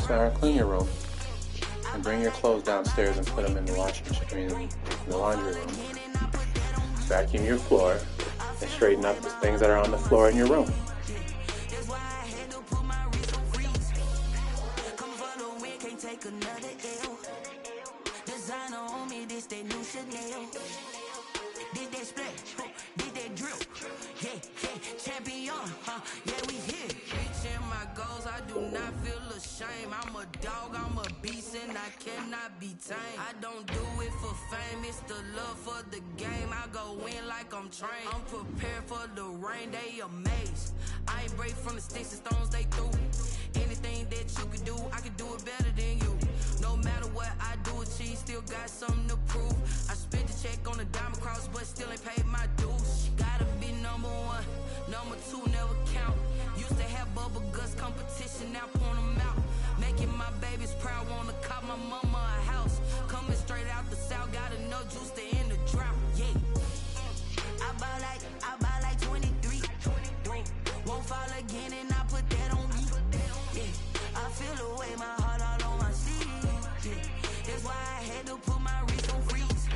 clean your room and bring your clothes downstairs and put them in the washing machine in the laundry room. Vacuum your floor and straighten up the things that are on the floor in your room. I'm a dog, I'm a beast, and I cannot be tamed. I don't do it for fame, it's the love for the game. I go in like I'm trained. I'm prepared for the rain, they amazed. I ain't break from the sticks and stones they threw. Anything that you can do, I can do it better than you. No matter what I do, achieve, still got something to prove. I spent the check on the diamond cross, but still ain't paid my dues. Gotta be number one, number two never count. Used to have bubble guts competition, now point them out. Making my babies proud, wanna cop my mama a house. Coming straight out the south, got enough juice to end the drought. Yeah, I buy like 23. Won't fall again, and I put that on me. Yeah, I feel the way, my heart all on my sleeve. Yeah, that's why I had to put my wrist on freeze.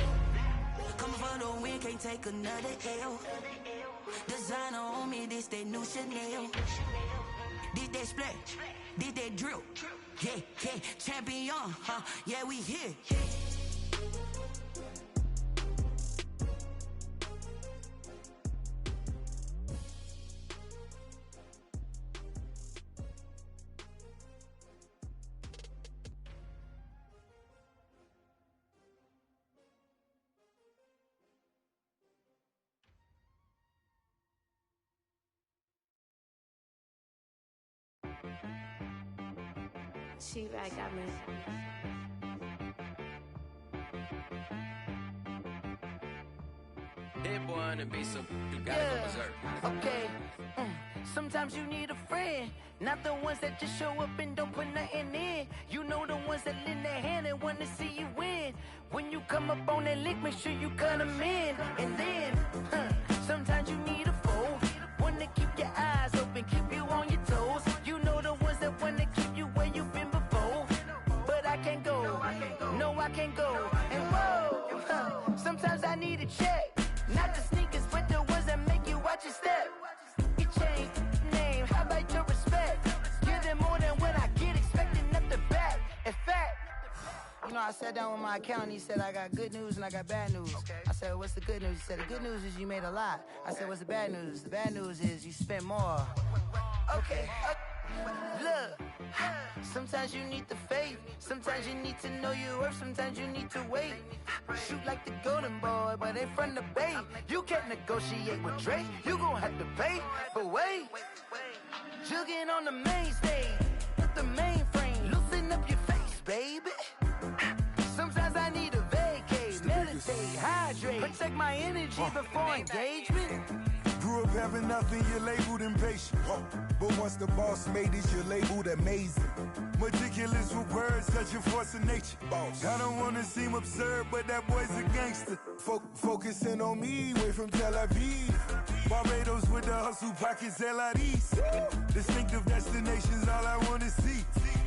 Coming for the win, can't take another L. Designer on me, this that new Chanel. This that splash, this that drill. Yeah, champion, yeah, we here. She right got me. That boy on the beat, so you gotta go berserk. Okay. Sometimes you need a friend, not the ones that just show up and don't put nothing in. You know the ones that lend their hand and want to see you win. When you come up on that lick, make sure you cut them in. And then, sometimes you need a foe, one to keep your eyes open, keep you on your toes. You know the ones that want to keep you where you've been before. But I can't go, no I can't go. And whoa, sometimes I need a check, not the sneakers, but the ones that make you watch your step. You change name, how about your respect? Give them more than what I get, expecting nothing back. In fact, you know, I sat down with my accountant, he said, I got good news and I got bad news. Okay. I said, what's the good news? He said, the good news is you made a lot. I said, what's the bad news? The bad news is you spent more. Okay. Look, sometimes you need the faith, sometimes you need to know your worth, sometimes you need to wait. Shoot like the golden boy, but they from the bay. You can't negotiate with Drake, you gon' have to pay. But wait, jugging on the main stage, with the mainframe, loosen up your face, baby. Sometimes I need a vacate, meditate, hydrate, protect my energy before engagement. Grew up having nothing, you're labeled impatient. But once the boss made it, you're labeled amazing. Meticulous with words, such a force of nature. I don't wanna seem absurd, but that boy's a gangster. Focusing on me, way from Tel Aviv. Barbados with the hustle, pockets LIDs. Distinctive destinations, all I wanna see.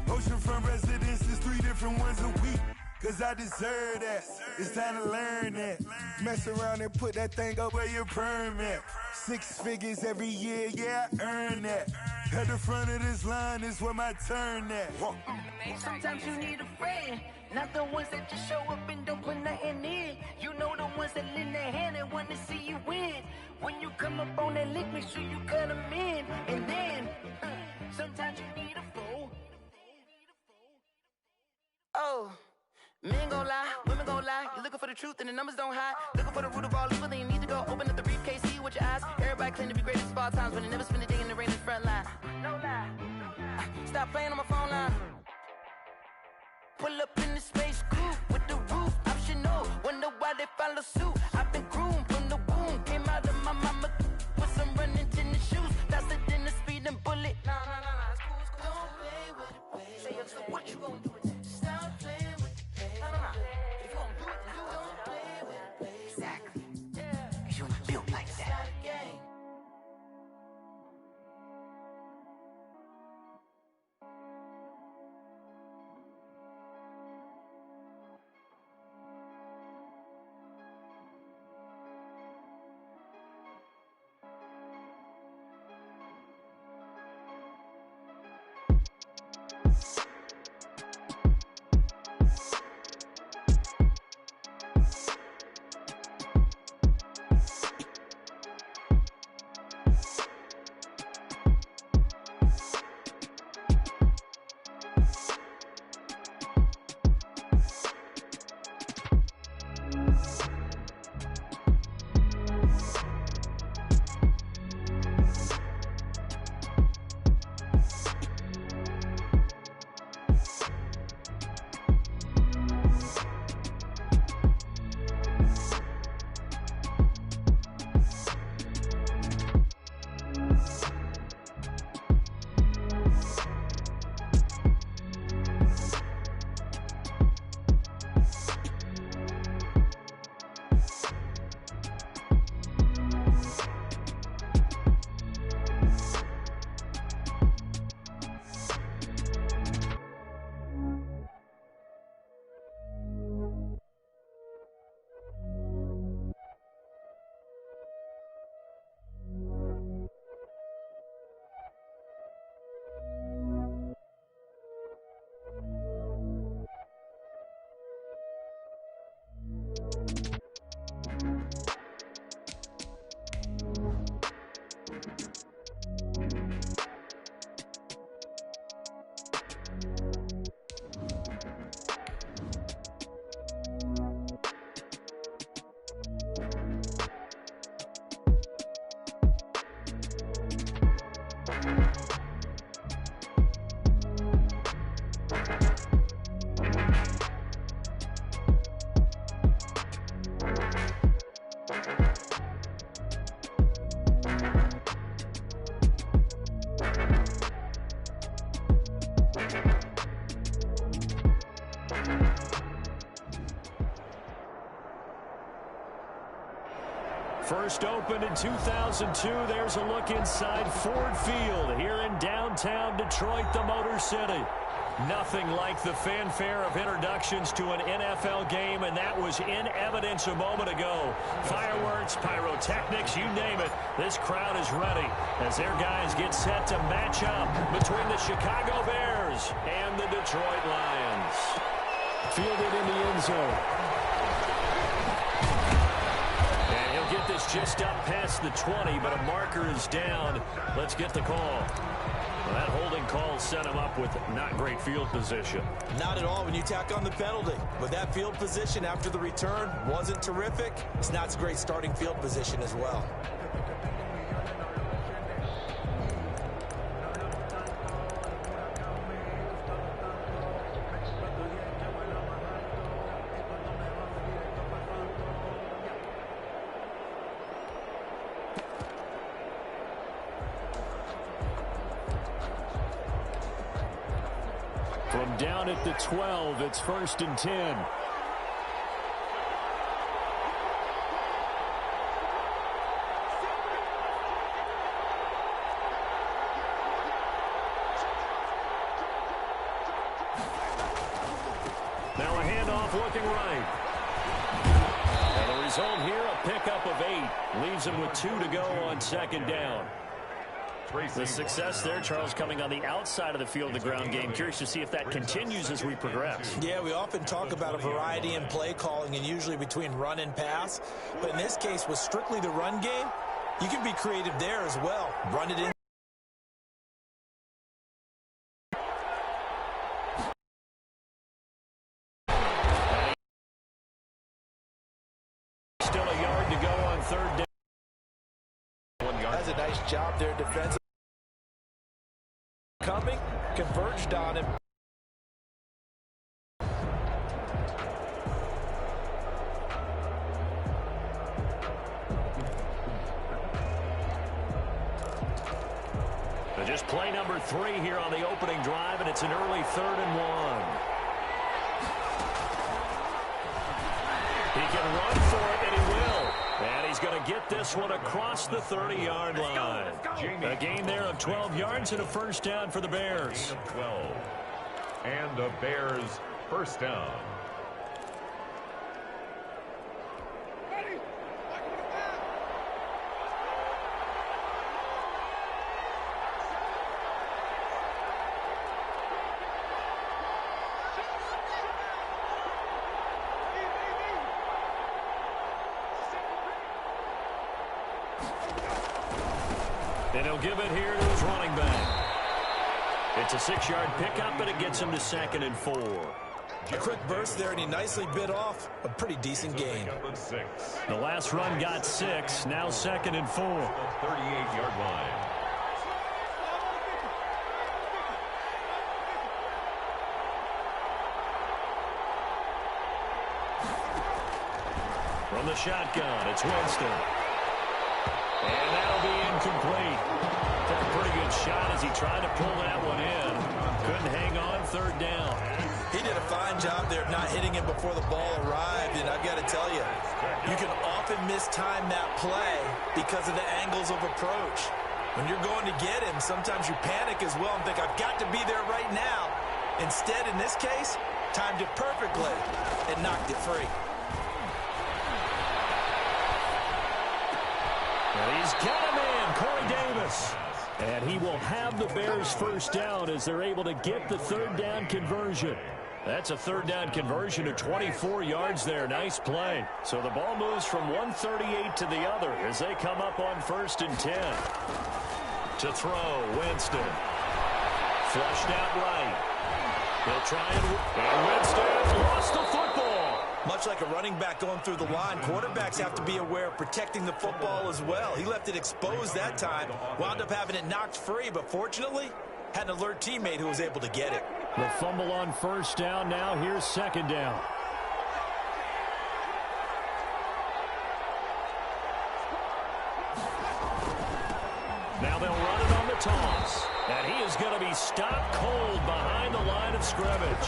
Oceanfront residences, 3 different ones a week. Cause I deserve that, it's time to learn that. Mess around and put that thing up where your permit. 6 figures every year, yeah, I earn that. At the front of this line is where my turn at. Sometimes you need a friend, not the ones that just show up and don't put nothing in. You know the ones that lend their hand and want to see you win. When you come up on that lick, make sure you cut them in. And then, sometimes you need a foe. Oh. Men gon' lie, women gon' lie. You're looking for the truth and the numbers don't hide. Looking for the root of all evil, then you need to go open up the briefcase, see with your eyes. Everybody claim to be greatest of all times, but they never spend a day in the rain in the front line. No lie. Stop playing on my phone line. Pull up in the space coupe with the roof optional. Wonder why they follow suit. I've been groomed from the womb. Came out of my mama with some running tennis shoes. Faster than the speeding bullet. Nah, it's cool, it's cool. Don't play with it, baby. Say so what you gonna do with it? Stop playing with it. If you don't do it, then don't play with it, baby. Exactly. Cause you're not built like that. First opened in 2002. There's a look inside Ford Field here in downtown Detroit, the Motor City. Nothing like the fanfare of introductions to an NFL game, and that was in evidence a moment ago. Fireworks, pyrotechnics, you name it. This crowd is ready as their guys get set to match up between the Chicago Bears and the Detroit Lions. Fielded in the end zone. And he'll get this just up past the 20, but a marker is down. Let's get the call. Well, that holding call set him up with not great field position. Not at all when you tack on the penalty. But that field position after the return wasn't terrific. It's not a great starting field position as well. From down at the 12, it's 1st and 10. Now a handoff looking right. And the result here, a pickup of 8. Leaves him with 2 to go on 2nd down. The success there, Charles, coming on the outside of the field, the ground game. Curious to see if that continues as we progress. Yeah, we often talk about a variety in play calling and usually between run and pass. But in this case, with strictly the run game, you can be creative there as well. Run it in. Still a yard to go on 3rd down. Has a nice job there defensively. Coming, converged on him. Just play number 3 here on the opening drive, and it's an early 3rd and 1. He can run for it, and he will. And he's going to get this one across the 30-yard line. A gain there of 12 yards and a 1st down for the Bears. 12. And the Bears 1st down. And he'll give it here to his running back. It's a 6-yard pickup, and it gets him to 2nd and 4. A quick burst there, and he nicely bit off a pretty decent gain. The last run got 6, now 2nd and 4. 38-yard line. From the shotgun, it's Winston. And that'll be incomplete. Took a pretty good shot as he tried to pull that one in. Couldn't hang on 3rd down. He did a fine job there of not hitting him before the ball arrived, and I've got to tell you, you can often mistime that play because of the angles of approach. When you're going to get him, sometimes you panic as well and think, I've got to be there right now. Instead, in this case, timed it perfectly and knocked it free. And he's got a man, Corey Davis. And he will have the Bears 1st down as they're able to get the 3rd down conversion. That's a 3rd down conversion of 24 yards there. Nice play. So the ball moves from 138 to the other as they come up on 1st and 10. To throw, Winston. Flushed out right. He'll try and Winston lost the football. Much like a running back going through the line, quarterbacks have to be aware of protecting the football as well. He left it exposed that time, wound up having it knocked free, but fortunately, had an alert teammate who was able to get it. The fumble on 1st down. Now here's 2nd down. Now they'll run it on the toss. And he is going to be stopped cold behind the line of scrimmage.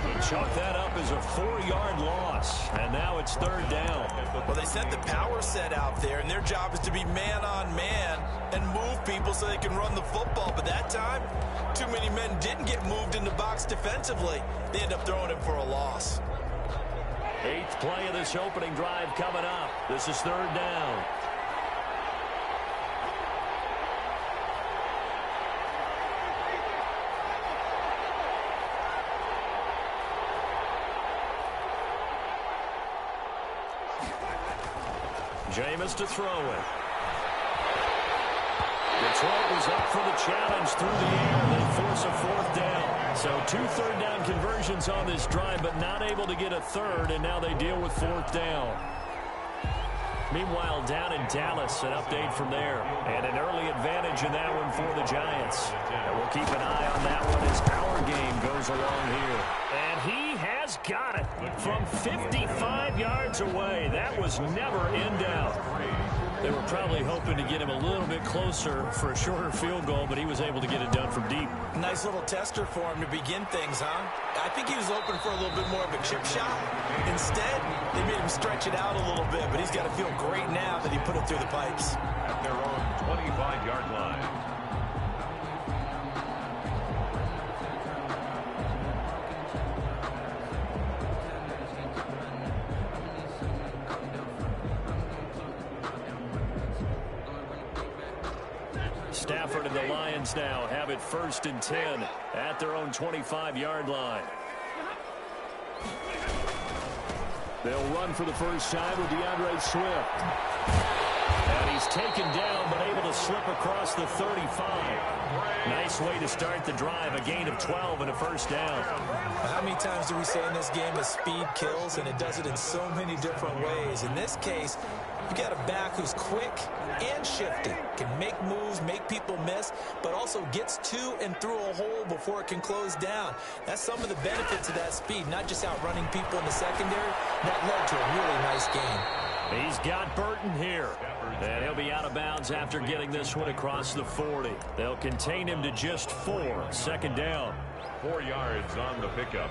He chalked that up as a 4-yard loss, and now it's 3rd down. Well, they sent the power set out there, and their job is to be man-on-man and move people so they can run the football. But that time, too many men didn't get moved in the box defensively. They end up throwing him for a loss. 8th play of this opening drive coming up. This is 3rd down. Jameis to throw it. Detroit was up for the challenge through the air. They force a 4th down. So 2 third-down conversions on this drive, but not able to get a 3rd, and now they deal with 4th down. Meanwhile, down in Dallas, an update from there. And an early advantage in that one for the Giants. And we'll keep an eye on that one as our game goes along here. And he has got it from 55 yards away. That was never in doubt. They were probably hoping to get him a little bit closer for a shorter field goal, but he was able to get it done from deep. Nice little tester for him to begin things, huh? I think he was open for a little bit more of a chip shot. Instead, they made him stretch it out a little bit, but he's got to feel great now that he put it through the pipes. At their own 25-yard line. Stafford and the Lions now have it 1st and 10 at their own 25-yard line. They'll run for the first time with DeAndre Swift. And he's taken down but able to slip across the 35. Nice way to start the drive. A gain of 12 and a 1st down. How many times do we say in this game that speed kills, and it does it in so many different ways? In this case, you got a back who's quick and shifty, can make moves, make people miss, but also gets to and through a hole before it can close down. That's some of the benefits of that speed, not just outrunning people in the secondary. That led to a really nice game. He's got Burton here, and he'll be out of bounds after getting this one across the 40. They'll contain him to just 4. 2nd down. 4 yards on the pickup.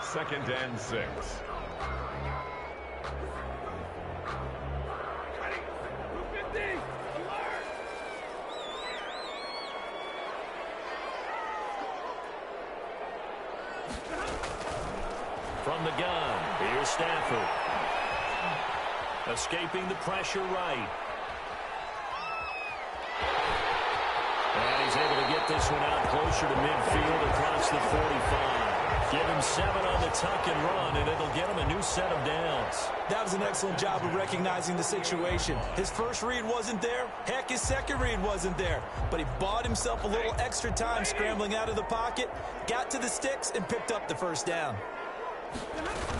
2nd and 6. From the gun, here's Stafford. Escaping the pressure right. And he's able to get this one out closer to midfield across the 45. Give him 7 on the tuck and run, and it'll get him a new set of downs. That was an excellent job of recognizing the situation. His first read wasn't there. Heck, his second read wasn't there. But he bought himself a little extra time scrambling out of the pocket, got to the sticks, and picked up the 1st down.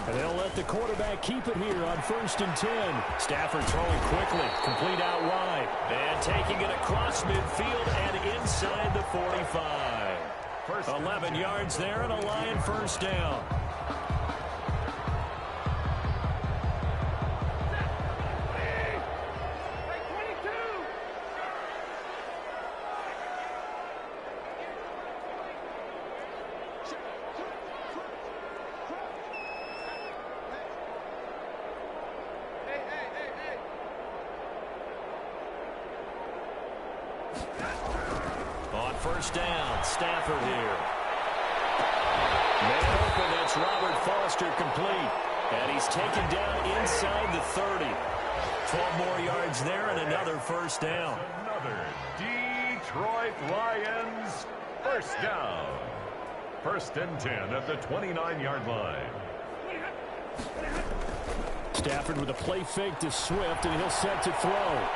And they'll let the quarterback keep it here on 1st and 10. Stafford throwing quickly, complete out wide. And taking it across midfield and inside the 45. 11 yards there and a Lion 1st down. On 1st down, Stafford here. Man open, that's Robert Foster complete. And he's taken down inside the 30. 12 more yards there and another 1st down. Another Detroit Lions 1st down. 1st and 10 at the 29-yard line. Stafford with a play fake to Swift, and he'll set to throw.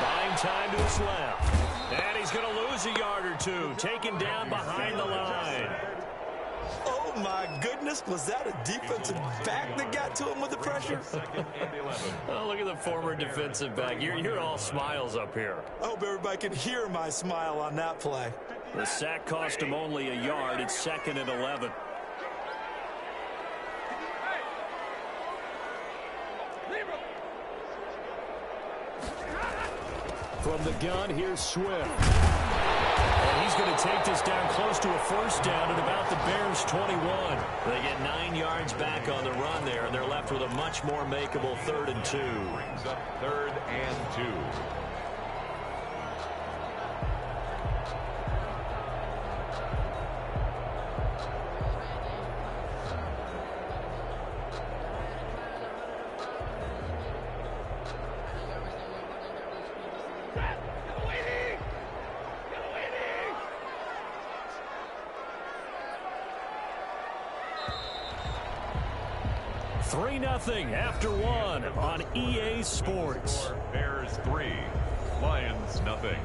Buying time to his left. And he's going to lose a yard or 2. Taken down behind the line. Oh, my goodness. Was that a defensive back that got to him with the pressure? Oh, look at the former defensive back. You're all smiles up here. I hope everybody can hear my smile on that play. The sack cost him only a yard. It's 2nd and 11. From the gun, here's Swift. And he's going to take this down close to a first down at about the Bears' 21. They get 9 yards back on the run there, and they're left with a much more makeable 3rd and 2. Brings up 3rd and 2. After 1 on EA Sports. Bears 3, Lions nothing.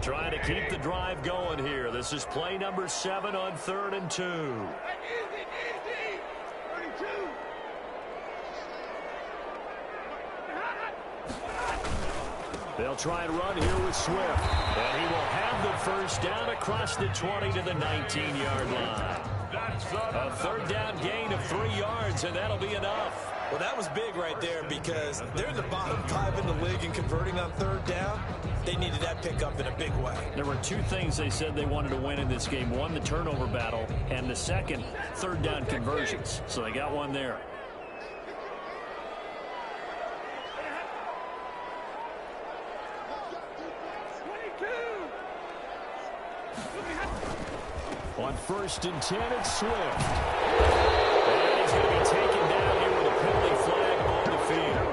Trying to keep the drive going here. This is play number 7 on 3rd and 2. They'll try and run here with Swift. And he will have the first down across the 20 to the 19-yard line. A 3rd down gain of 3 yards, and that'll be enough. Well, that was big right there because they're in the bottom 5 in the league and converting on 3rd down. They needed that pickup in a big way. There were 2 things they said they wanted to win in this game. One, the turnover battle, and the second, 3rd down conversions. So they got one there. On 1st and 10, it's Swift. And he's going to be taken down here with a penalty flag on the field.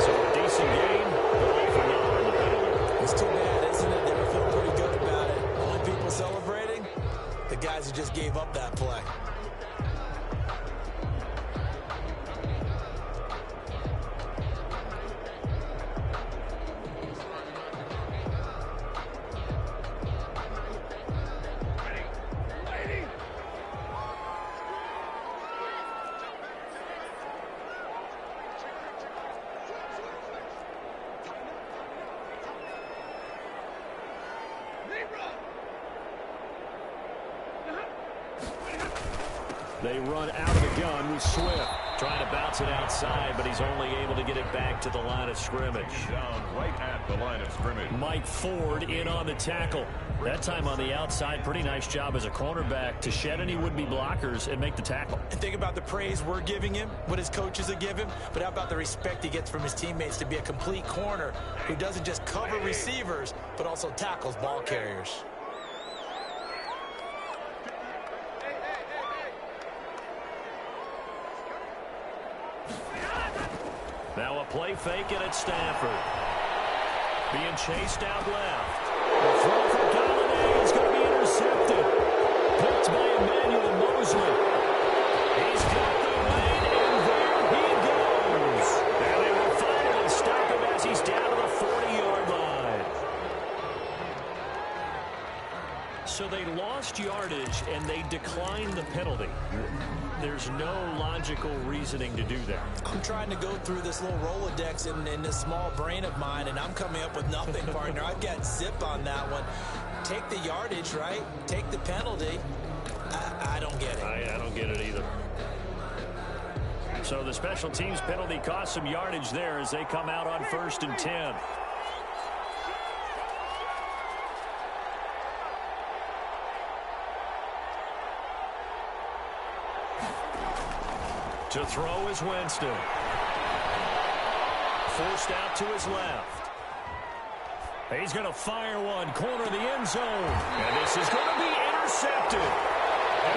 So a decent game, but all for naught on the penalty. It's too bad, isn't it? They were feeling pretty good about it. Only people celebrating, the guys who just gave up that play. They run out of the gun with Swift. Trying to bounce it outside, but he's only able to get it back to the line of scrimmage. Down right at the line of scrimmage. Mike Ford in on the tackle. That time on the outside, pretty nice job as a cornerback to shed any would-be blockers and make the tackle. And think about the praise we're giving him, what his coaches have given him, but how about the respect he gets from his teammates to be a complete corner who doesn't just cover receivers, but also tackles ball carriers. Now a play fake and it's Stafford. Being chased out left. The throw for Galladay is going to be intercepted. Picked by Emmanuel Mosley. He's got the lead, and there he goes. And they will finally stop him as he's down to the 40-yard line. So they lost yardage, and they declined the penalty. There's no logical reasoning to do that. I'm trying to go through this little Rolodex in this small brain of mine, and I'm coming up with nothing, partner. I've got zip on that one. Take the yardage, right? Take the penalty. I don't get it. I don't get it either. So the special teams penalty cost some yardage there as they come out on 1st and 10. To throw is Winston. Forced out to his left. He's going to fire one, corner of the end zone. And this is going to be intercepted.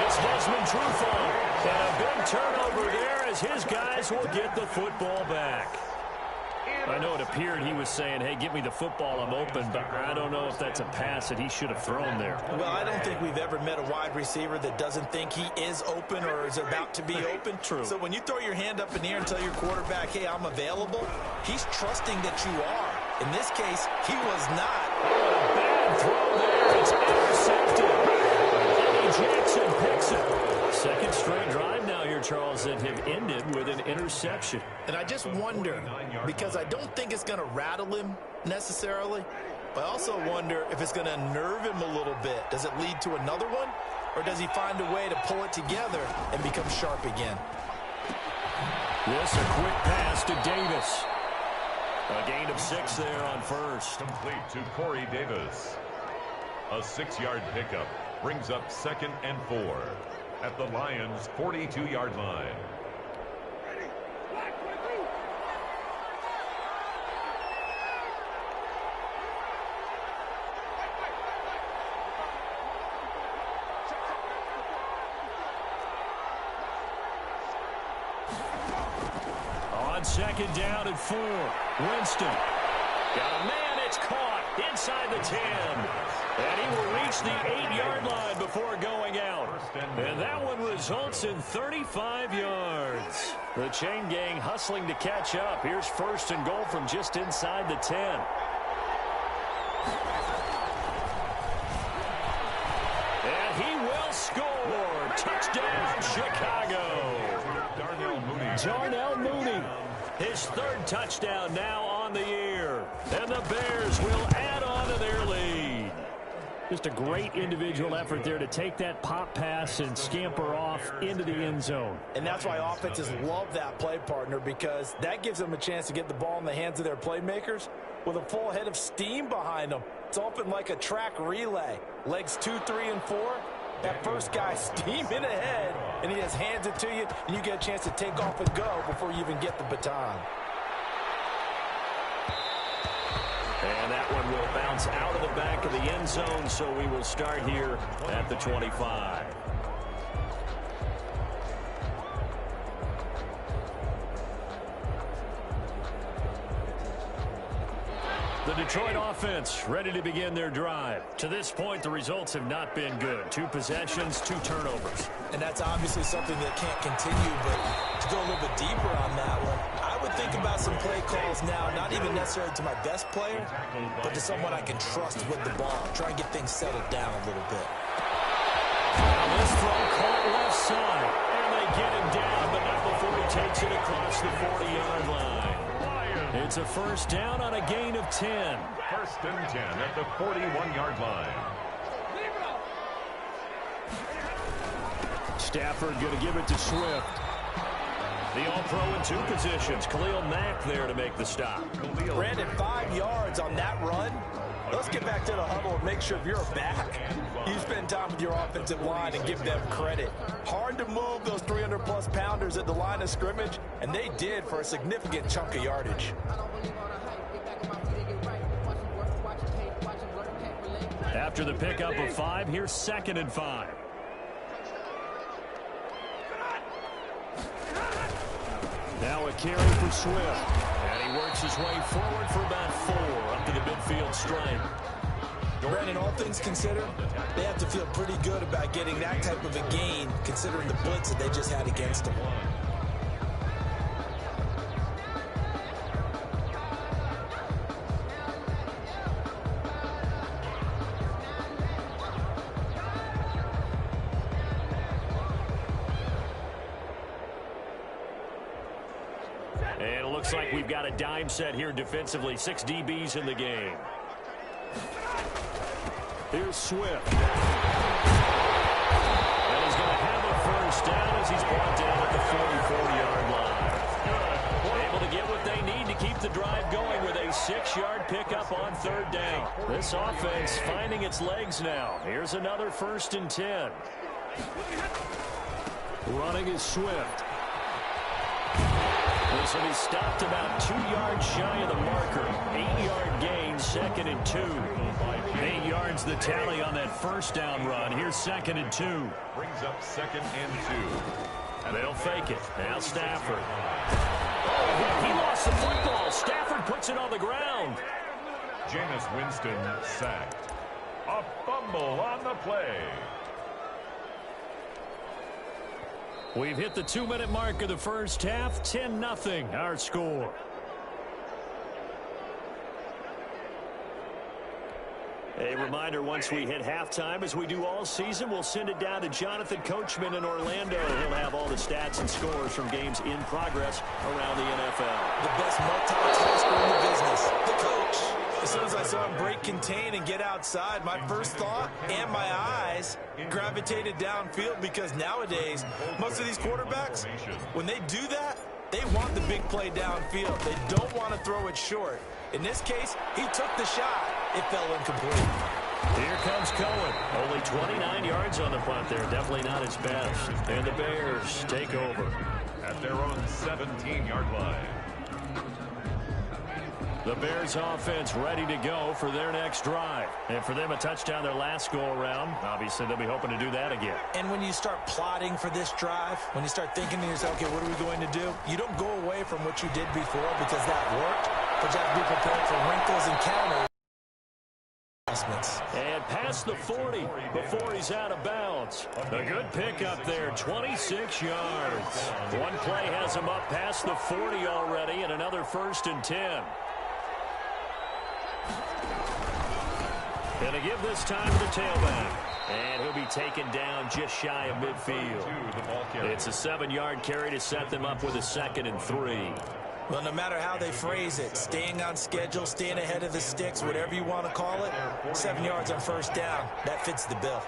It's Desmond Trufant. And a big turnover there as his guys will get the football back. I know it appeared he was saying, hey, give me the football, I'm open, but I don't know if that's a pass that he should have thrown there. Well, I don't think we've ever met a wide receiver that doesn't think he is open or is about to be open. True. So when you throw your hand up in the air and tell your quarterback, hey, I'm available, he's trusting that you are. In this case, he was not. Oh, bad throw there. It's intercepted. Eddie Jackson picks it. Second straight drive now here, Charles, that have ended with an interception. And I just wonder, because I don't think it's going to rattle him necessarily, but I also wonder if it's going to unnerve him a little bit. Does it lead to another one? or does he find a way to pull it together and become sharp again? This a quick pass to Davis. A gain of 6 there on first. Complete to Corey Davis. A 6-yard pickup brings up 2nd and 4 at the Lions' 42-yard line. On 2nd down and 4. Winston. Got a man, it's caught inside the 10. And he will reach the 8-yard line before going out. And that one results in 35 yards. The chain gang hustling to catch up. Here's 1st and goal from just inside the 10. And he will score. Touchdown, Chicago. Darnell Mooney. His 3rd touchdown now on the year. And the Bears will add on to their lead. Just a great individual effort there to take that pop pass and scamper off into the end zone. And that's why offenses love that play, partner, because that gives them a chance to get the ball in the hands of their playmakers with a full head of steam behind them. It's often like a track relay. Legs 2, 3, and 4. That first guy steaming ahead, and he just hands it to you, and you get a chance to take off and go before you even get the baton. And that one will bounce out of the back of the end zone, so we will start here at the 25. The Detroit offense ready to begin their drive. To this point, the results have not been good. 2 possessions, 2 turnovers. And that's obviously something that can't continue, but to go a little bit deeper on that one, I would think about some play calls now, not even necessarily to my best player, but to someone I can trust with the ball. Try and get things settled down a little bit. Now this throw caught left side, and they get him down, but not before he takes it across the 40-yard line. It's a 1st down on a gain of 10. 1st and 10 at the 41-yard line. Stafford going to give it to Swift. The All-Pro in 2 positions. Khalil Mack there to make the stop. Brandon, 5 yards on that run. Let's get back to the huddle and make sure if you're back, you spend time with your offensive line and give them credit. Hard to move those 300-plus pounders at the line of scrimmage, and they did for a significant chunk of yardage. After the pickup of 5, here's 2nd and 5. Now a carry for Swift. And he works his way forward for about 4 up to the midfield stripe. Brandon, all things considered, they have to feel pretty good about getting that type of a gain considering the blitz that they just had against them. And it looks like we've got a dime set here defensively. 6 DBs in the game. Here's Swift. And he's going to have a 1st down as he's brought down at the 44-yard line. Able to get what they need to keep the drive going with a 6-yard pickup on 3rd down. This offense finding its legs now. Here's another 1st and 10. Running is Swift. This will be stopped about 2 yards shy of the marker. 8-yard gain, 2nd and 2. 8 yards the tally on that 1st down run. Here's 2nd and 2. Brings up 2nd and 2. And they'll fake it. Now Stafford. Oh, he lost the football. Stafford puts it on the ground. Jameis Winston sacked. A fumble on the play. We've hit the 2-minute mark of the first half. 10-0 our score. A reminder, once we hit halftime, as we do all season, we'll send it down to Jonathan Coachman in Orlando. He'll have all the stats and scores from games in progress around the NFL. The best multitasker in the business, the coach. As soon as I saw him break contain and get outside, my first thought and my eyes gravitated downfield, because nowadays, most of these quarterbacks, when they do that, they want the big play downfield. They don't want to throw it short. In this case, he took the shot. It fell incomplete. Here comes Cohen. Only 29 yards on the punt there. Definitely not his best. And the Bears take over at their own 17-yard line. The Bears offense ready to go for their next drive. And for them, a touchdown their last go-around. Obviously, they'll be hoping to do that again. And when you start plotting for this drive, when you start thinking to yourself, okay, what are we going to do? You don't go away from what you did before because that worked, but you have to be prepared for wrinkles and counters. And past the 40 before he's out of bounds. A good pickup there, 26 yards. One play has him up past the 40 already, and another 1st and 10. Gonna give this time to the tailback. And he'll be taken down just shy of midfield. It's a 7-yard carry to set them up with a 2nd and 3. Well, no matter how they phrase it, staying on schedule, staying ahead of the sticks, whatever you want to call it, 7 yards on 1st down, that fits the bill.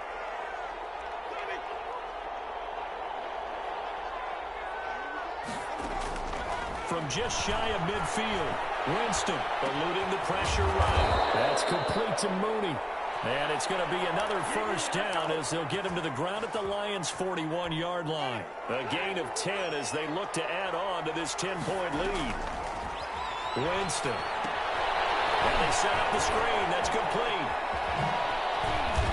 From just shy of midfield, Winston eluding the pressure right. That's complete to Mooney. And it's going to be another 1st down as they'll get him to the ground at the Lions' 41-yard line. A gain of 10 as they look to add on to this 10-point lead. Winston. And they set up the screen. That's complete.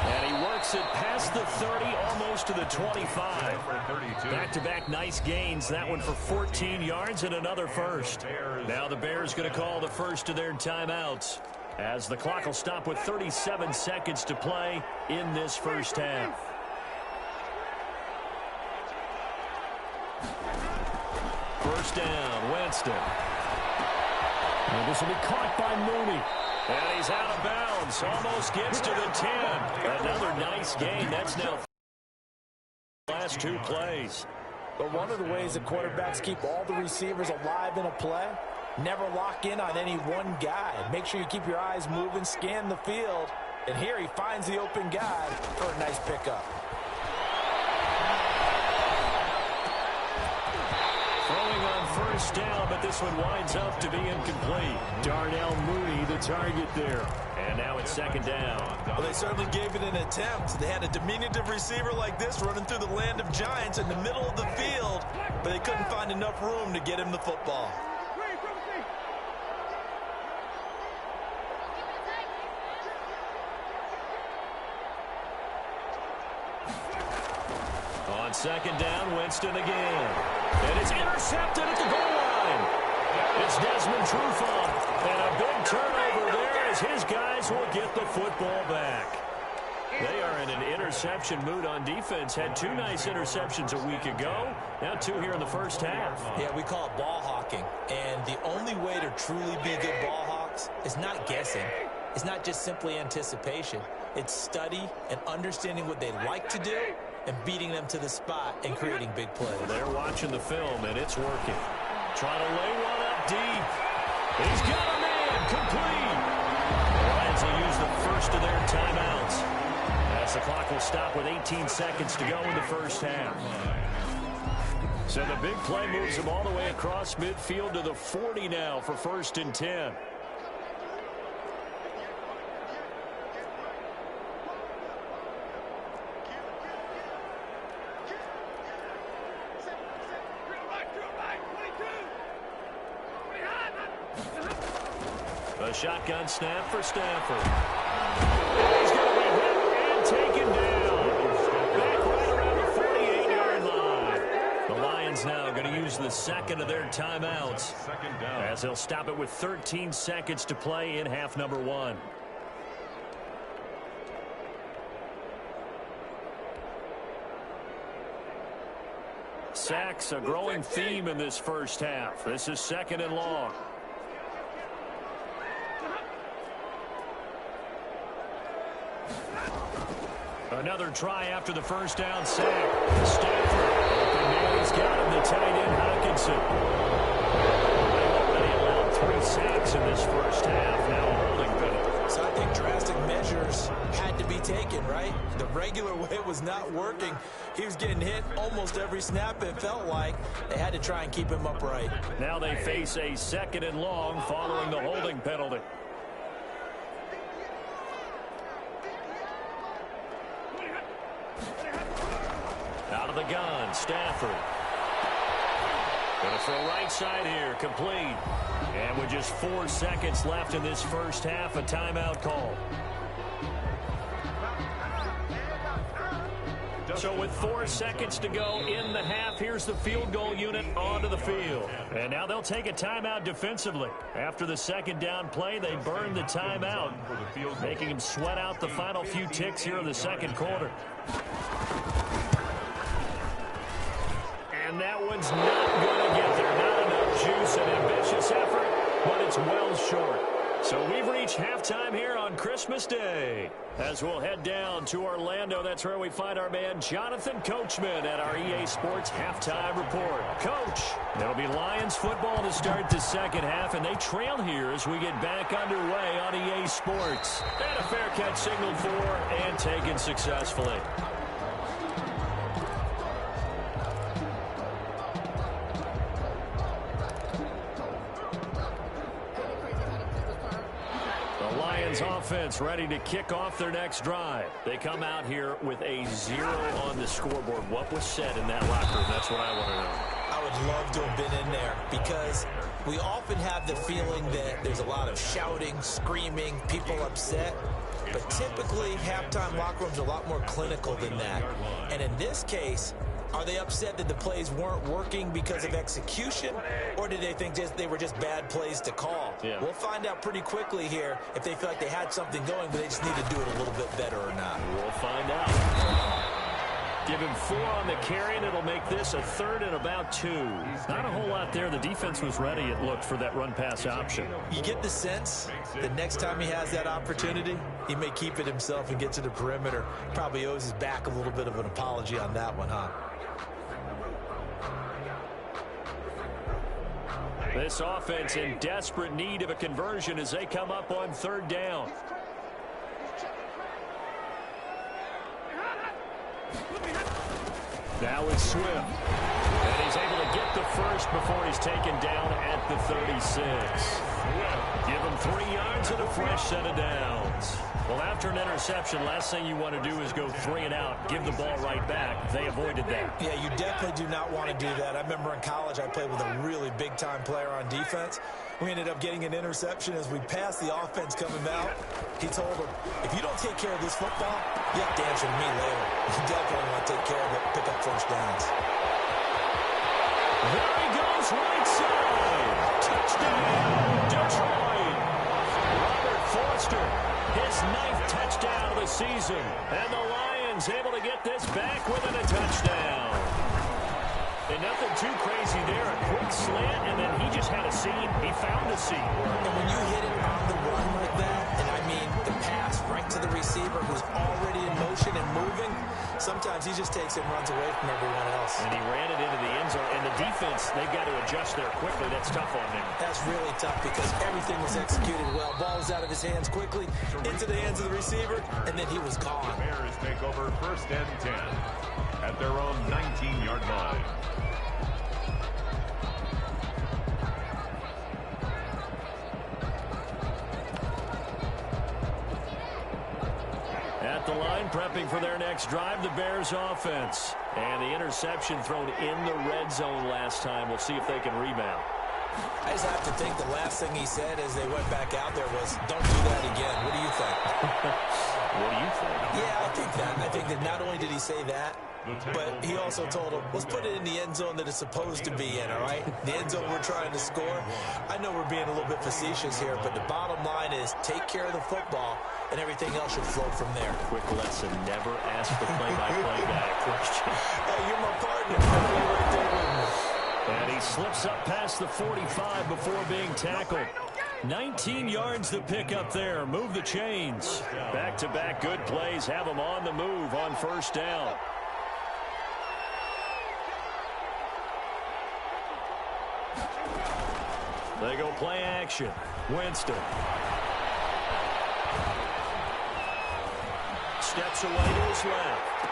And he works it past the 30, almost to the 25. Back-to-back nice gains. That one for 14 yards and another 1st. Now the Bears going to call the first of their timeouts, as the clock will stop with 37 seconds to play in this 1st half. First down, Winston. And this will be caught by Mooney. And he's out of bounds. Almost gets to the 10. Another nice gain. That's now last 2 plays. But one of the ways the quarterbacks keep all the receivers alive in a play, never lock in on any one guy. Make sure you keep your eyes moving, scan the field. And here he finds the open guy for a nice pickup. Throwing on 1st down, but this one winds up to be incomplete. Darnell Mooney, the target there. And now it's 2nd down. Well, they certainly gave it an attempt. They had a diminutive receiver like this running through the land of giants in the middle of the field, but they couldn't find enough room to get him the football. On 2nd down, Winston again. And it's intercepted at the goal line. It's Desmond Trufant. And a big turnover there as his guys will get the football back. They are in an interception mood on defense. Had 2 nice interceptions a week ago. Now 2 here in the 1st half. Yeah, we call it ball hawking. And the only way to truly be good ball hawks is not guessing. It's not just simply anticipation. It's study and understanding what they like to do and beating them to the spot and creating big plays. Well, they're watching the film, and it's working. Trying to lay one up deep. He's got a man complete. The Lions will use the first of their timeouts, as the clock will stop with 18 seconds to go in the 1st half. So the big play moves them all the way across midfield to the 40 now for 1st and 10. A shotgun snap for Stafford. He's going to be hit and taken down. Back right around the 48-yard line. The Lions now going to use the 2nd of their timeouts, as they'll stop it with 13 seconds to play in half number 1. Sacks, a growing theme in this 1st half. This is 2nd and long. Another try after the 1st down sack. Stafford. And he's got him, the tight end, Hockenson. They've already allowed 3 sacks in this 1st half. Now a holding penalty. measures had to be taken, right? The regular way was not working. He was getting hit almost every snap, it felt like. They had to try and keep him upright. Now they face a 2nd and long following the holding penalty. Out of the gun, Stafford. Going to throw right side here, complete. And with just 4 seconds left in this first half, a timeout call. So with 4 seconds to go in the half, here's the field goal unit onto the field. And now they'll take a timeout defensively. After the 2nd down play, they burned the timeout, making him sweat out the final few ticks here in the 2nd quarter. And that one's not going to get there. Not enough juice and ambitious effort, but it's well short. So we've reached halftime here on Christmas Day. As we'll head down to Orlando, that's where we find our man Jonathan Coachman at our EA Sports Halftime Report. Coach, it'll be Lions football to start the 2nd half, and they trail here as we get back underway on EA Sports. And a fair catch signaled for and taken successfully. Offense ready to kick off their next drive. They come out here with a 0 on the scoreboard. What was said in that locker room? That's what I want to know. I would love to have been in there because we often have the feeling that there's a lot of shouting, screaming, people upset. But typically, halftime locker rooms are a lot more clinical than that. And in this case, are they upset that the plays weren't working because of execution, or did they think they were just bad plays to call? Yeah. We'll find out pretty quickly here if they feel like they had something going, but they just need to do it a little bit better or not. We'll find out. Give him 4 on the carry, and it'll make this a 3rd and about 2. Not a whole lot there. The defense was ready, it looked, for that run-pass option. You get the sense that next time he has that opportunity, he may keep it himself and get to the perimeter. Probably owes his back a little bit of an apology on that one, huh? This offense in desperate need of a conversion as they come up on 3rd down. Now it's Swift. And he's able to get the first before he's taken down at the 36. Give him 3 yards and a fresh set of downs. Well, after an interception, last thing you want to do is go 3 and out, give the ball right back. They avoided that. Yeah, you definitely do not want to do that. I remember in college I played with a really big-time player on defense. We ended up getting an interception as we passed the offense coming out. He told him, if you don't take care of this football, you have to answer to me later. You definitely want to take care of it, pick up first downs. There he goes, right side. Touchdown, Detroit. Robert Foster, his 9th touchdown of the season. And the Lions able to get this back within a touchdown. And nothing too crazy there. A quick slant, and then he just had a seam. He found a seam. And when you hit it on the run like that, and I mean the pass right to the receiver who's already in motion and moving, sometimes he just takes it and runs away from everyone else. And he ran it into the end zone. And the defense, they've got to adjust there quickly. That's tough on them. That's really tough because everything was executed well. Ball was out of his hands quickly, into the hands of the receiver, and then he was gone. The Bears take over 1st and 10 at their own 19-yard line. At the line, prepping for their next drive, the Bears offense. And the interception thrown in the red zone last time. We'll see if they can rebound. I just have to think the last thing he said as they went back out there was, don't do that again. What do you think? What do you think? Yeah, I think that. I think that not only did he say that, but he also told him, let's put it in the end zone that it's supposed to be in, all right? The end zone we're trying to score. I know we're being a little bit facetious here, but the bottom line is take care of the football, and everything else should flow from there. Quick lesson, never ask the play-by-play guy a question. Hey, you're my partner. You're right there with me. And he slips up past the 45 before being tackled. 19 yards to pick up there. Move the chains. Back-to-back good plays have them on the move on 1st down. They go play action. Winston. Steps away to his left.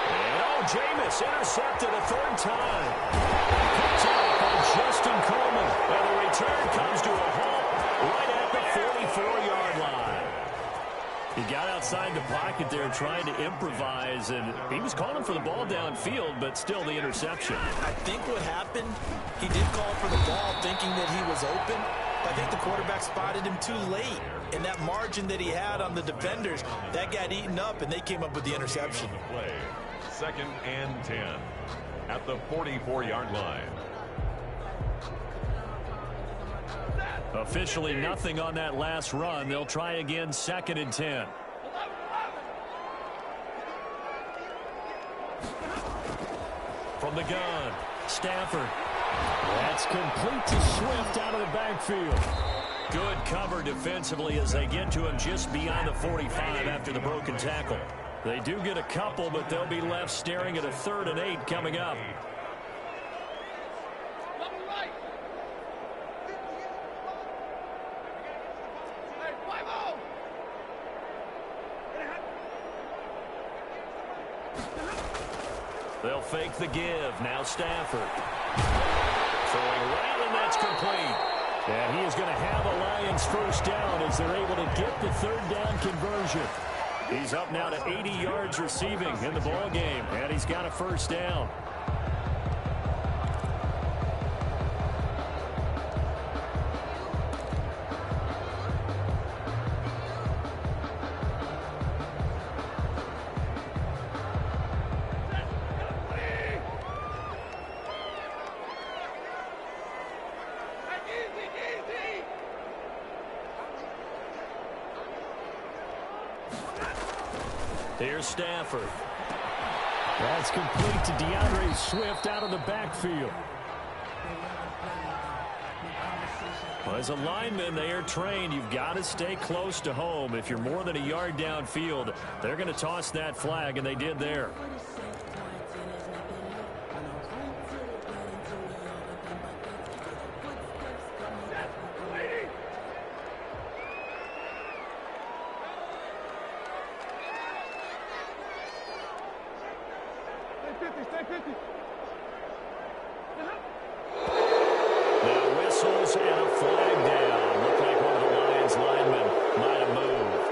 And Jameis intercepted a third time. Picked up by Justin Coleman. And the return comes to a halt right at the 44-yard line. He got outside the pocket there trying to improvise, and he was calling for the ball downfield, but still the interception. I think what happened, he did call for the ball thinking that he was open. I think the quarterback spotted him too late, and that margin that he had on the defenders, that got eaten up, and they came up with the interception. Play. 2nd and 10 at the 44-yard line. Officially nothing on that last run. They'll try again 2nd and 10. From the gun, Stafford. That's complete to Swift out of the backfield. Good cover defensively as they get to him just beyond the 45 after the broken tackle. They do get a couple, but they'll be left staring at a 3rd and 8 coming up. They'll fake the give. Now Stafford. Throwing right, and that's complete. And he is going to have a Lions first down as they're able to get the 3rd down conversion. He's up now to 80 yards receiving in the ball game, and he's got a first down. Here's Stafford. That's complete to DeAndre Swift out of the backfield. Well, as a lineman, they are trained. You've got to stay close to home. If you're more than a yard downfield, they're going to toss that flag, and they did there. Now whistles and a flag down. Looked like one of the Lions linemen might have moved.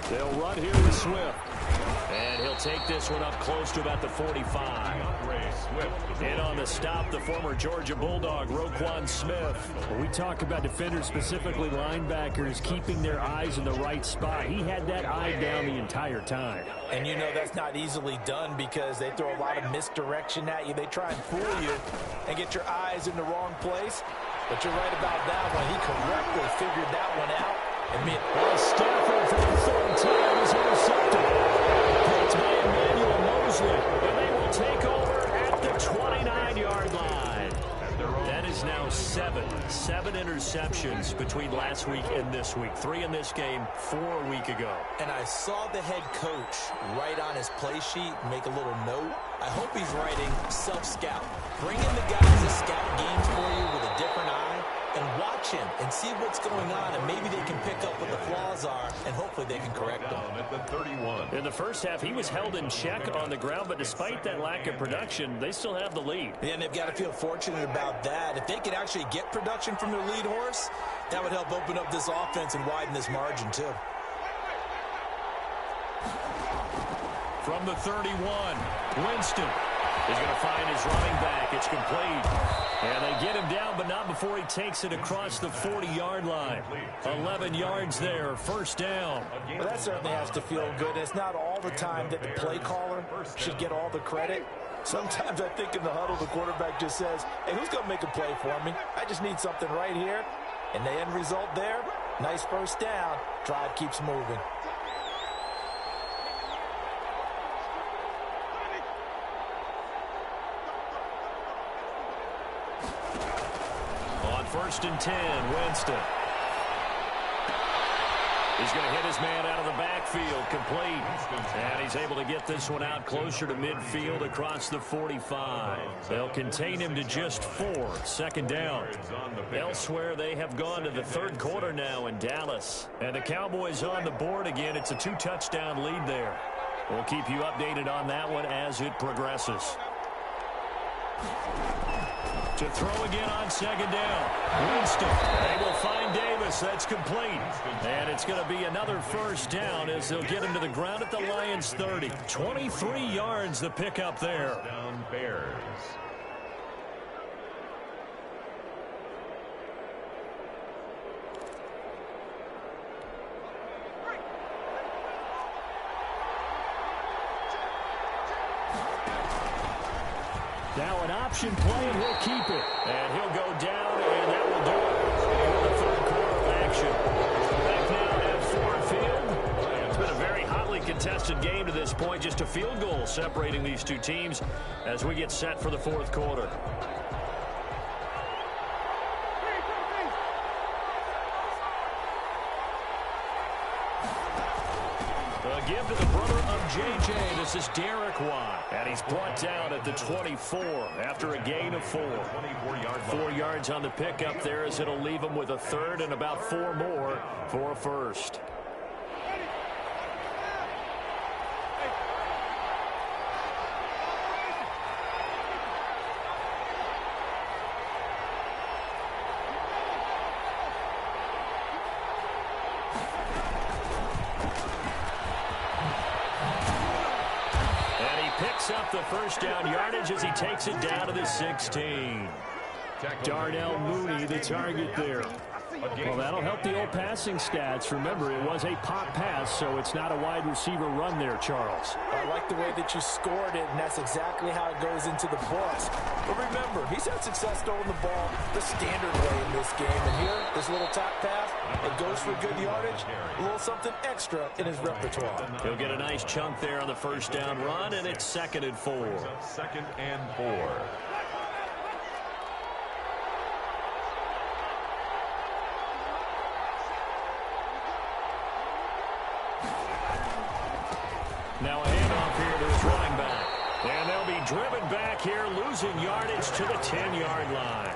They'll run here with Swift. And he'll take this one up close to about the 45. In on the stop, the former Georgia Bulldog, Roquan Smith. When we talk about defenders, specifically linebackers, keeping their eyes in the right spot, he had that eye down the entire time. And you know that's not easily done because they throw a lot of misdirection at you. They try and fool you and get your eyes in the wrong place. But you're right about that one. He correctly figured that one out. And Stafford for the 3rd time is intercepted. Picked by Emmanuel Mosley, and they will take over at the 29-yard line. That is now 7 interceptions between last week and this week. 3 in this game, 4 a week ago. And I saw the head coach write on his play sheet, make a little note. I hope he's writing self-scout. Bring in the guys that scout games for you with a different eye. And watch him and see what's going on, and maybe they can pick up what the flaws are, and hopefully they can correct them. At the 31. In the first half, he was held in check on the ground, but despite that lack of production, they still have the lead. Yeah, and they've got to feel fortunate about that. If they could actually get production from their lead horse, that would help open up this offense and widen this margin, too. From the 31, Winston is going to find his running back. It's complete. And they get him down, but not before he takes it across the 40-yard line. 11 yards there, first down. Well, that certainly has to feel good. It's not all the time that the play caller should get all the credit. Sometimes I think in the huddle, the quarterback just says, hey, who's going to make a play for me? I just need something right here. And the end result there, nice first down. Drive keeps moving. On 1st and 10, Winston. He's going to hit his man out of the backfield, complete. And he's able to get this one out closer to midfield across the 45. They'll contain him to just 4. Second down. Elsewhere, they have gone to the third quarter now in Dallas. And the Cowboys on the board again. It's a 2-touchdown lead there. We'll keep you updated on that one as it progresses. To throw again on second down. Winston. They will find Davis. That's complete. And it's going to be another first down as they'll get him to the ground at the Lions' 30. 23 yards the pickup there. Down Bears. Now an option play, and he'll keep it. And he'll go down, and that will do it for the third quarter of action. Back now at Ford Field. It's been a very hotly contested game to this point. Just a field goal separating these two teams as we get set for the fourth quarter. A give to the brother of J.J. This is Derek Watt. And he's brought down at the 24 after a gain of 4. 4 yards on the pickup there as it'll leave him with a third and about 4 more for a first. Up the first down yardage as he takes it down to the 16. Darnell Mooney, the target there. Well, that'll help the old passing stats. Remember, it was a pop pass, so it's not a wide receiver run there, Charles. I like the way that you scored it, and that's exactly how it goes into the books. But remember, he's had success throwing the ball the standard way in this game. And here, this little top pass, it goes for good yardage, a little something extra in his repertoire. He'll get a nice chunk there on the first down run, and it's 2nd and 4. 2nd and 4. Now a handoff here to his running back. And they'll be driven back here, losing yardage to the 10-yard line.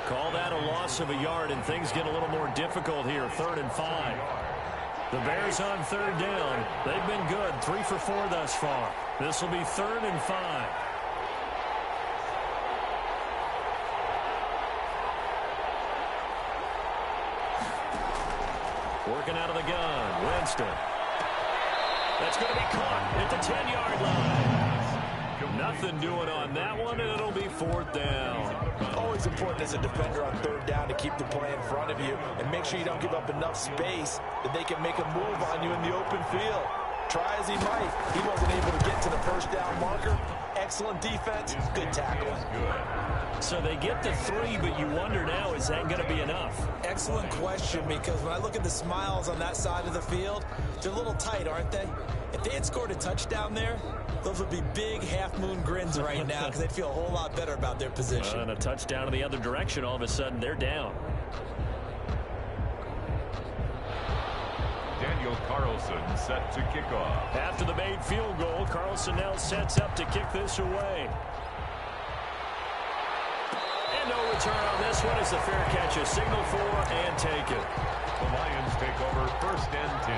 Call that a loss of a yard, and things get a little more difficult here, 3rd and 5. The Bears on 3rd down. They've been good, 3 for 4 thus far. This will be 3rd and 5. Working out of the gun, Winston. That's going to be caught at the 10-yard line. Nothing doing on that one, and it'll be 4th down. Always important as a defender on 3rd down to keep the play in front of you and make sure you don't give up enough space that they can make a move on you in the open field. Try as he might, he wasn't able to get to the first down marker. Excellent defense, good tackling. So they get the 3, but you wonder now, is that going to be enough? Excellent question, because when I look at the smiles on that side of the field, they're a little tight, aren't they? If they had scored a touchdown there, those would be big half-moon grins right now because they'd feel a whole lot better about their position. And a touchdown in the other direction, all of a sudden they're down. Daniel Carlson set to kick off. After the made field goal, Carlson now sets up to kick this away. And no return on this one as the fair catch is signaled for and taken. The Lions take over 1st and 10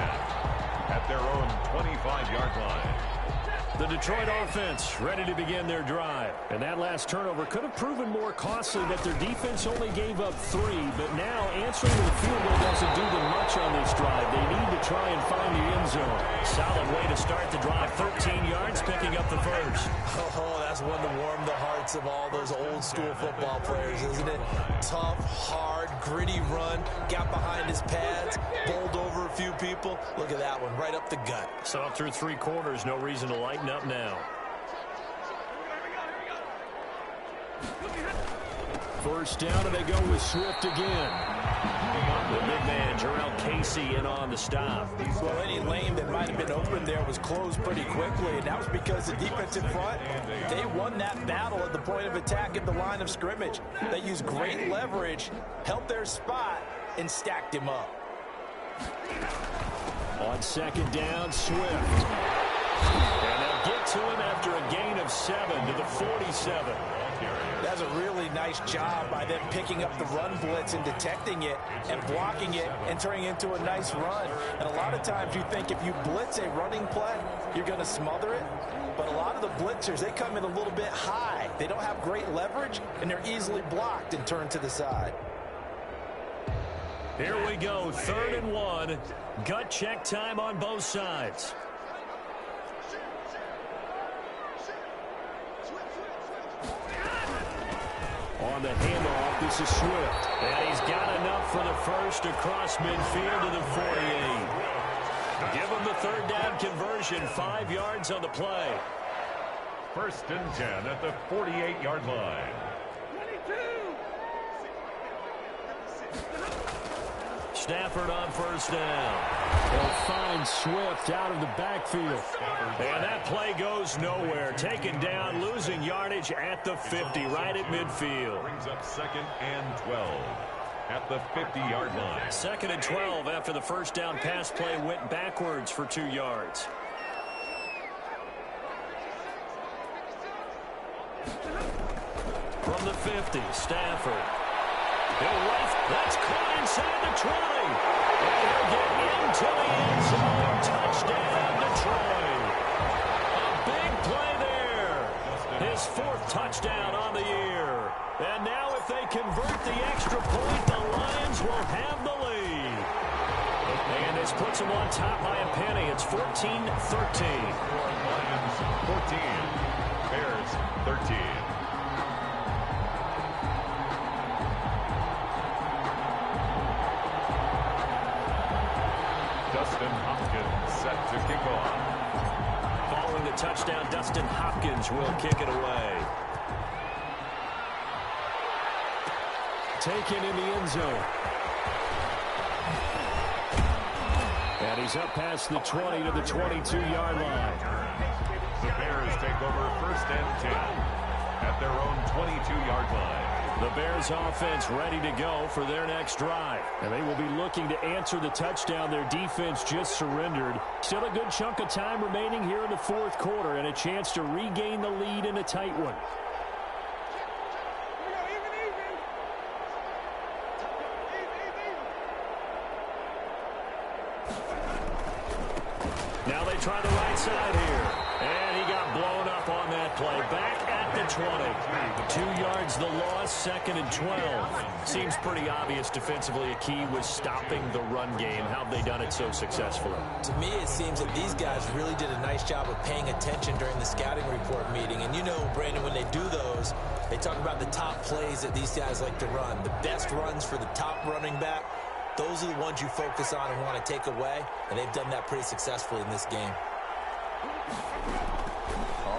at their own 25-yard line. The Detroit offense ready to begin their drive. And that last turnover could have proven more costly, but their defense only gave up 3. But now answering to the field goal doesn't do them much on this drive. They need to try and find the end zone. Solid way to start the drive. 13 yards, picking up the first. Oh, that's one to warm the hearts of all those old school football players, isn't it? Tough, hard, gritty run. Got behind his pads, bowled over a few people. Look at that one, right up the gut. So through 3 quarters, no reason to lighten up now. First down, and they go with Swift again. The big man, Jarrell Casey, in on the stop. Well, any lane that might have been open there was closed pretty quickly, and that was because the defense in front, they won that battle at the point of attack at the line of scrimmage. They used great leverage, held their spot, and stacked him up. On second down, Swift. And they'll get to him after a gain of 7 to the 47. That's a really nice job by them picking up the run blitz and detecting it and blocking it and turning it into a nice run. And a lot of times you think if you blitz a running play, you're going to smother it. But a lot of the blitzers, they come in a little bit high. They don't have great leverage, and they're easily blocked and turned to the side. Here we go, 3rd and 1. Gut check time on both sides. On the handoff, this is Swift. And he's got enough for the first across midfield to the 48. Give him the 3rd down conversion, 5 yards on the play. 1st and 10 at the 48-yard line. Stafford on 1st down. They'll find Swift out of the backfield. And that play goes nowhere. Taken down, losing yardage at the 50, right at midfield. Brings up 2nd and 12 at the 50-yard line. 2nd and 12 after the 1st down pass play went backwards for 2 yards. From the 50, Stafford. He'll wait. That's caught inside the 20. And he'll get into the end zone. Touchdown, Detroit. A big play there. His 4th touchdown on the year. And now if they convert the extra point, the Lions will have the lead. And this puts them on top by a penny. It's 14-13. Lions 14, Bears 13. Dustin Hopkins set to kick off. Following the touchdown, Dustin Hopkins will kick it away. Taken in the end zone. And he's up past the 20 to the 22-yard line. The Bears take over 1st and 10 at their own 22-yard line. The Bears offense ready to go for their next drive. And they will be looking to answer the touchdown their defense just surrendered. Still a good chunk of time remaining here in the 4th quarter and a chance to regain the lead in a tight one. Now they try the right side here. And he got blown up on that play. Back at the 20. 2 yards the loss, 2nd and 12. Seems pretty obvious defensively a key was stopping the run game. How have they done it so successfully? To me, it seems that these guys really did a nice job of paying attention during the scouting report meeting. And you know, Brandon, when they do those, they talk about the top plays that these guys like to run. The best runs for the top running back. Those are the ones you focus on and want to take away. And they've done that pretty successfully in this game.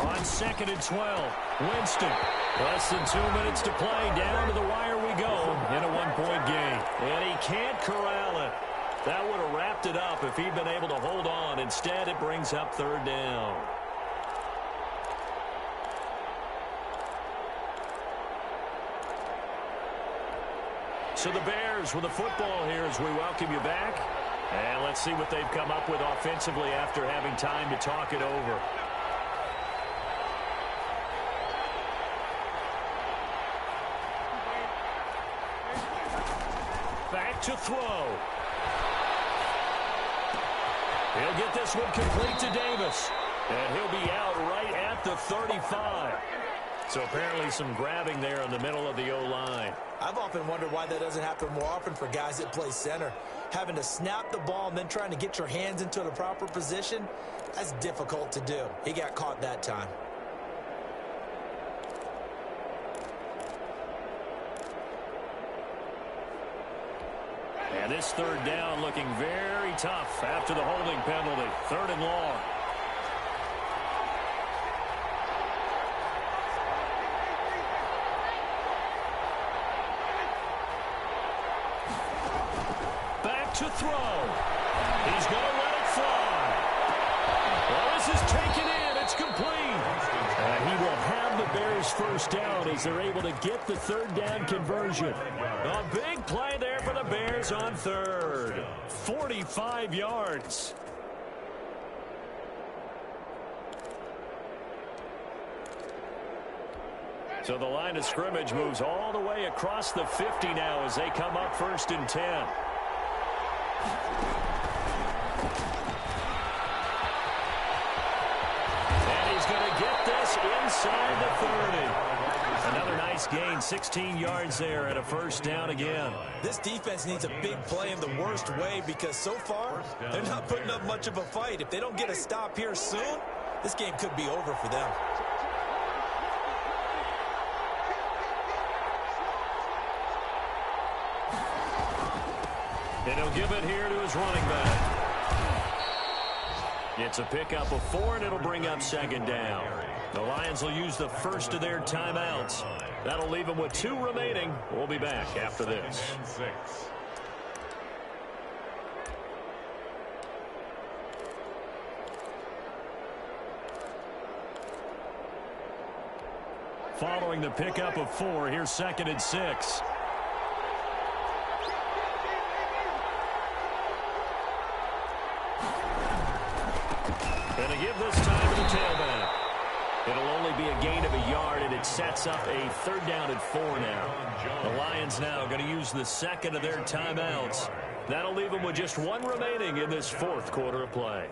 On 2nd and 12, Winston. Less than 2 minutes to play. Down to the wire we go in a 1-point game. And he can't corral it. That would have wrapped it up if he'd been able to hold on. Instead, it brings up 3rd down. So the Bears with the football here as we welcome you back. And let's see what they've come up with offensively after having time to talk it over. Back to throw. He'll get this one complete to Davis. And he'll be out right at the 35. So apparently some grabbing there in the middle of the O-line. I've often wondered why that doesn't happen more often for guys that play center. Having to snap the ball and then trying to get your hands into the proper position, that's difficult to do. He got caught that time. And this 3rd down looking very tough after the holding penalty. 3rd and long. Back to throw. He's going to let it fly. Well, this is taken in. It's complete. And he will have the Bears 1st down as they're able to get the 3rd down conversion. A big play there for the Bears on 3rd. 45 yards. So the line of scrimmage moves all the way across the 50 now as they come up 1st and 10. And he's going to get this inside the 30. Another nice gain, 16 yards there and a 1st down again. This defense needs a big play in the worst way because so far they're not putting up much of a fight. If they don't get a stop here soon, this game could be over for them. And he'll give it here to his running back. It's a pickup of 4, and it'll bring up 2nd down. The Lions will use the first of their timeouts. That'll leave them with 2 remaining. We'll be back after this. Following the pickup of 4, here's 2nd and 6. Going to give this time to the tailback. It'll only be a gain of a yard, and it sets up a 3rd down and 4 now. The Lions now going to use the 2nd of their timeouts. That'll leave them with just 1 remaining in this 4th quarter of play.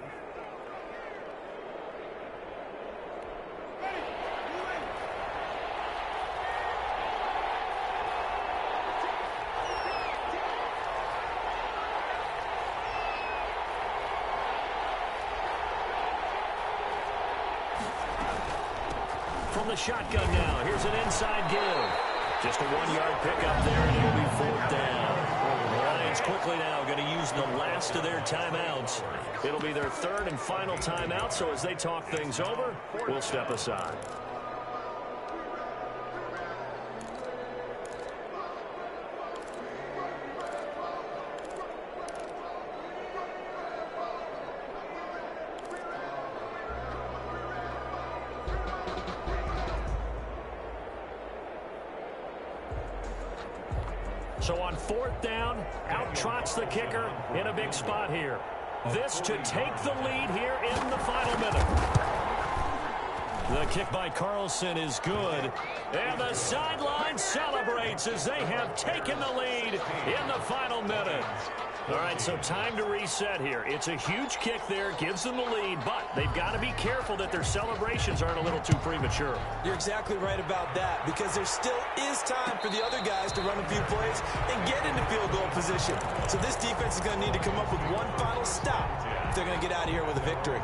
From the shotgun now, here's an inside give. Just a 1-yard pickup there, and it'll be 4th down. The Lions quickly now going to use the last of their timeouts. It'll be their 3rd and final timeout, so as they talk things over, we'll step aside. So on 4th down, out trots the kicker in a big spot here. This to take the lead here in the final minute. The kick by Carlson is good. And the sideline celebrates as they have taken the lead in the final minute. All right, so time to reset here. It's a huge kick there, gives them the lead, but they've got to be careful that their celebrations aren't a little too premature. You're exactly right about that because there still is time for the other guys to run a few plays and get into field goal position. So this defense is going to need to come up with one final stop if they're going to get out of here with a victory.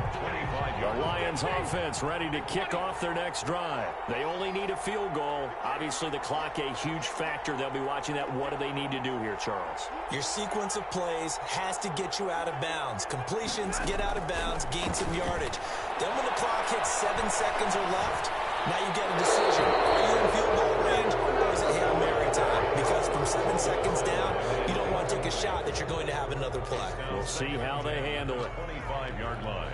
The Lions offense ready to kick off their next drive. They only need a field goal. Obviously, the clock a huge factor. They'll be watching that. What do they need to do here, Charles? Your sequence of plays has to get you out of bounds. Completions, get out of bounds, gain some yardage. Then when the clock hits 7 seconds or left, now you get a decision. Are you in field goal range or is it Hail Mary time? Because from 7 seconds down, you don't want to take a shot that you're going to have another play. We'll see how they handle it. 25-yard line.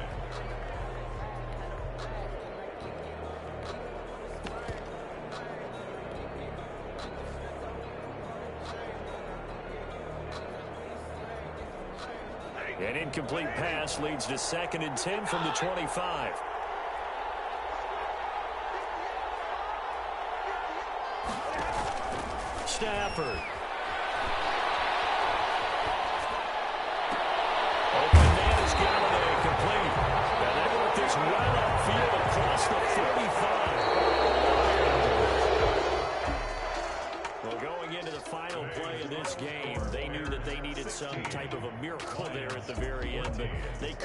An incomplete pass leads to 2nd and 10 from the 25. Stafford. Open man is Galladay, complete. And they work this well upfield across the 45. Well, going into the final play of this game, they knew that they needed some type of a miracle there at the very end, but they